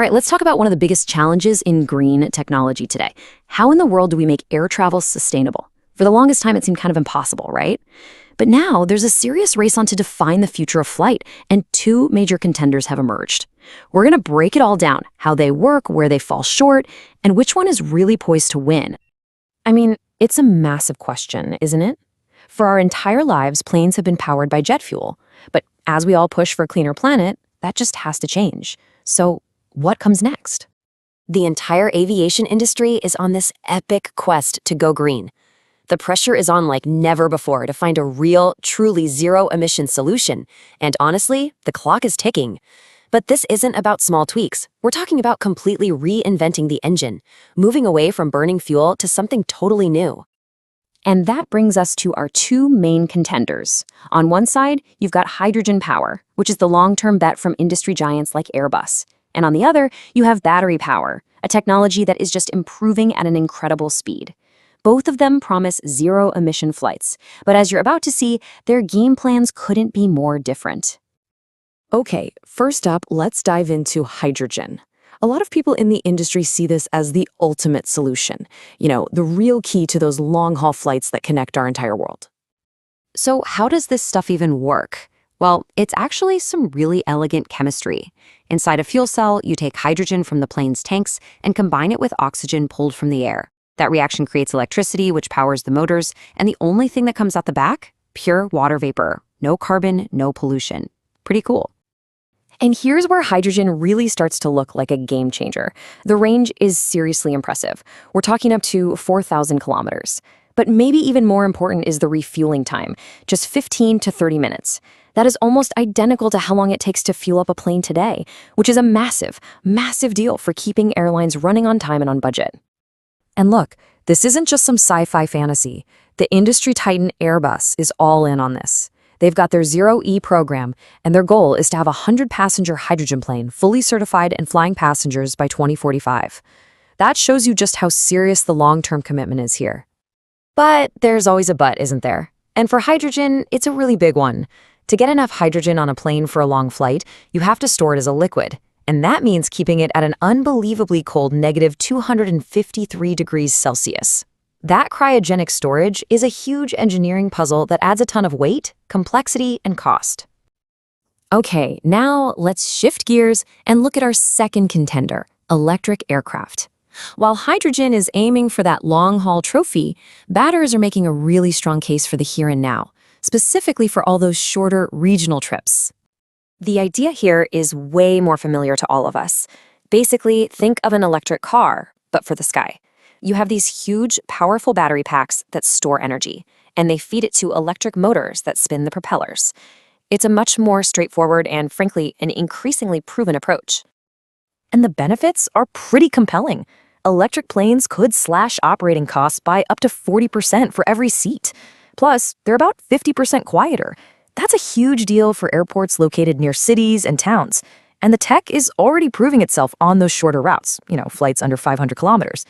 right, let's talk about one of the biggest challenges in green technology today. How in the world do we make air travel sustainable? For the longest time, it seemed kind of impossible, right? But now there's a serious race on to define the future of flight, and two major contenders have emerged. We're going to break it all down, how they work, where they fall short, and which one is really poised to win. I mean, it's a massive question, isn't it? For our entire lives, planes have been powered by jet fuel. But as we all push for a cleaner planet, that just has to change. So what comes next? The entire aviation industry is on this epic quest to go green. The pressure is on like never before to find a real, truly zero-emission solution. And honestly, the clock is ticking. But this isn't about small tweaks. We're talking about completely reinventing the engine, moving away from burning fuel to something totally new. And that brings us to our two main contenders. On one side, you've got hydrogen power, which is the long-term bet from industry giants like Airbus. And on the other, you have battery power, a technology that is just improving at an incredible speed. Both of them promise zero-emission flights, but as you're about to see, their game plans couldn't be more different. Okay, first up, let's dive into hydrogen. A lot of people in the industry see this as the ultimate solution, the real key to those long-haul flights that connect our entire world. So how does this stuff even work? Well, it's actually some really elegant chemistry. Inside a fuel cell, you take hydrogen from the plane's tanks and combine it with oxygen pulled from the air. That reaction creates electricity, which powers the motors, and the only thing that comes out the back? Pure water vapor. No carbon, no pollution. Pretty cool. And here's where hydrogen really starts to look like a game changer. The range is seriously impressive. We're talking up to 4,000 kilometers. But maybe even more important is the refueling time, just 15 to 30 minutes. That is almost identical to how long it takes to fuel up a plane today, which is a massive, massive deal for keeping airlines running on time and on budget. And look, this isn't just some sci-fi fantasy. The industry titan Airbus is all in on this. They've got their ZEROe program, and their goal is to have a 100-passenger hydrogen plane fully certified and flying passengers by 2045. That shows you just how serious the long-term commitment is here. But there's always a but, isn't there? And for hydrogen, it's a really big one. To get enough hydrogen on a plane for a long flight, you have to store it as a liquid. And that means keeping it at an unbelievably cold -253 degrees Celsius. That cryogenic storage is a huge engineering puzzle that adds a ton of weight, complexity, and cost. Okay, now let's shift gears and look at our second contender, electric aircraft. While hydrogen is aiming for that long-haul trophy, batters are making a really strong case for the here and now, specifically for all those shorter regional trips. The idea here is way more familiar to all of us. Basically, think of an electric car, but for the sky. You have these huge, powerful battery packs that store energy, and they feed it to electric motors that spin the propellers. It's a much more straightforward and, frankly, an increasingly proven approach. And the benefits are pretty compelling. Electric planes could slash operating costs by up to 40% for every seat. Plus, they're about 50% quieter. That's a huge deal for airports located near cities and towns. And the tech is already proving itself on those shorter routes, flights under 500 kilometers.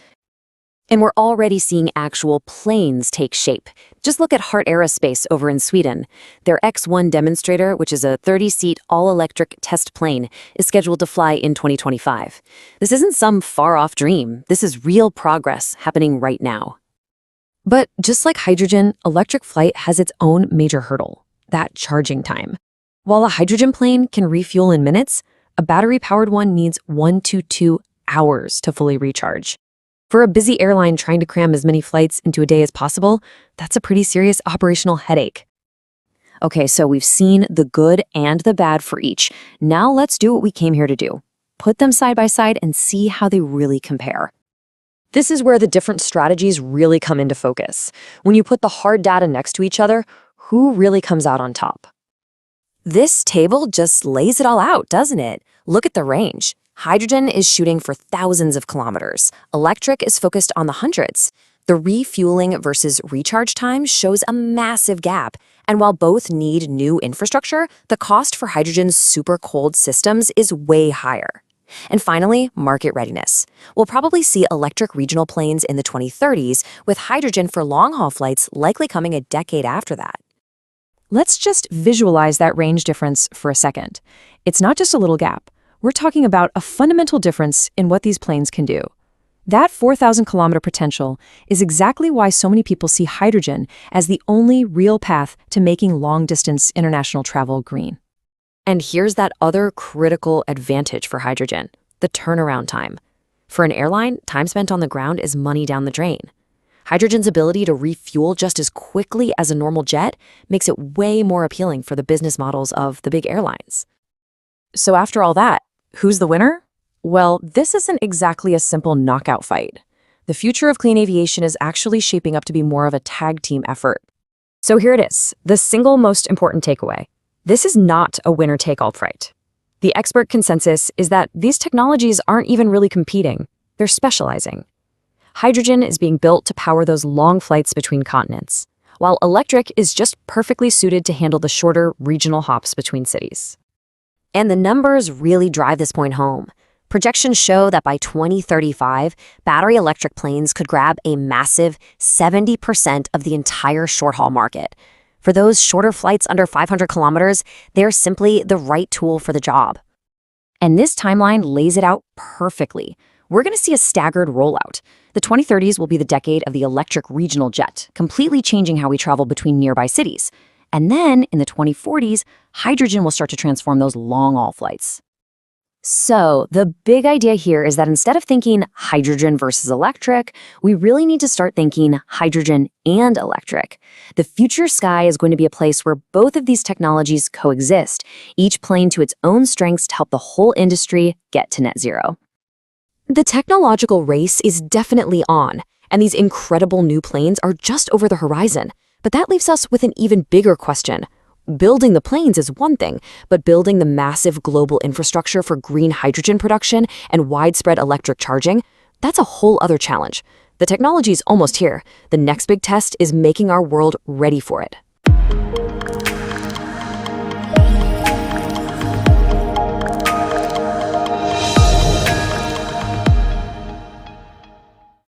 And we're already seeing actual planes take shape. Just look at Heart Aerospace over in Sweden. Their X1 demonstrator, which is a 30-seat all-electric test plane, is scheduled to fly in 2025. This isn't some far-off dream. This is real progress happening right now. But just like hydrogen, electric flight has its own major hurdle, that charging time. While a hydrogen plane can refuel in minutes, a battery-powered one needs 1 to 2 hours to fully recharge. For a busy airline trying to cram as many flights into a day as possible, that's a pretty serious operational headache. Okay, so we've seen the good and the bad for each. Now let's do what we came here to do. Put them side by side and see how they really compare. This is where the different strategies really come into focus. When you put the hard data next to each other, who really comes out on top? This table just lays it all out, doesn't it? Look at the range. Hydrogen is shooting for thousands of kilometers. Electric is focused on the hundreds. The refueling versus recharge time shows a massive gap. And while both need new infrastructure, the cost for hydrogen's super cold systems is way higher. And finally, market readiness. We'll probably see electric regional planes in the 2030s, with hydrogen for long-haul flights likely coming a decade after that. Let's just visualize that range difference for a second. It's not just a little gap. we're talking about a fundamental difference in what these planes can do. That 4,000-kilometer potential is exactly why so many people see hydrogen as the only real path to making long-distance international travel green. And here's that other critical advantage for hydrogen, the turnaround time. For an airline, time spent on the ground is money down the drain. Hydrogen's ability to refuel just as quickly as a normal jet makes it way more appealing for the business models of the big airlines. So after all that, who's the winner? Well, this isn't exactly a simple knockout fight. The future of clean aviation is actually shaping up to be more of a tag team effort. So here it is, the single most important takeaway. This is not a winner-take-all fight. The expert consensus is that these technologies aren't even really competing. They're specializing. Hydrogen is being built to power those long flights between continents, while electric is just perfectly suited to handle the shorter regional hops between cities. And the numbers really drive this point home. Projections show that by 2035, battery electric planes could grab a massive 70% of the entire short-haul market. For those shorter flights under 500 kilometers, they're simply the right tool for the job. And this timeline lays it out perfectly. We're going to see a staggered rollout. The 2030s will be the decade of the electric regional jet, completely changing how we travel between nearby cities. And then, in the 2040s, hydrogen will start to transform those long-haul flights. So, the big idea here is that instead of thinking hydrogen versus electric, we really need to start thinking hydrogen and electric. The future sky is going to be a place where both of these technologies coexist, each playing to its own strengths to help the whole industry get to net zero. The technological race is definitely on, and these incredible new planes are just over the horizon. But that leaves us with an even bigger question. Building the planes is one thing, but building the massive global infrastructure for green hydrogen production and widespread electric charging, that's a whole other challenge. The technology's almost here. The next big test is making our world ready for it.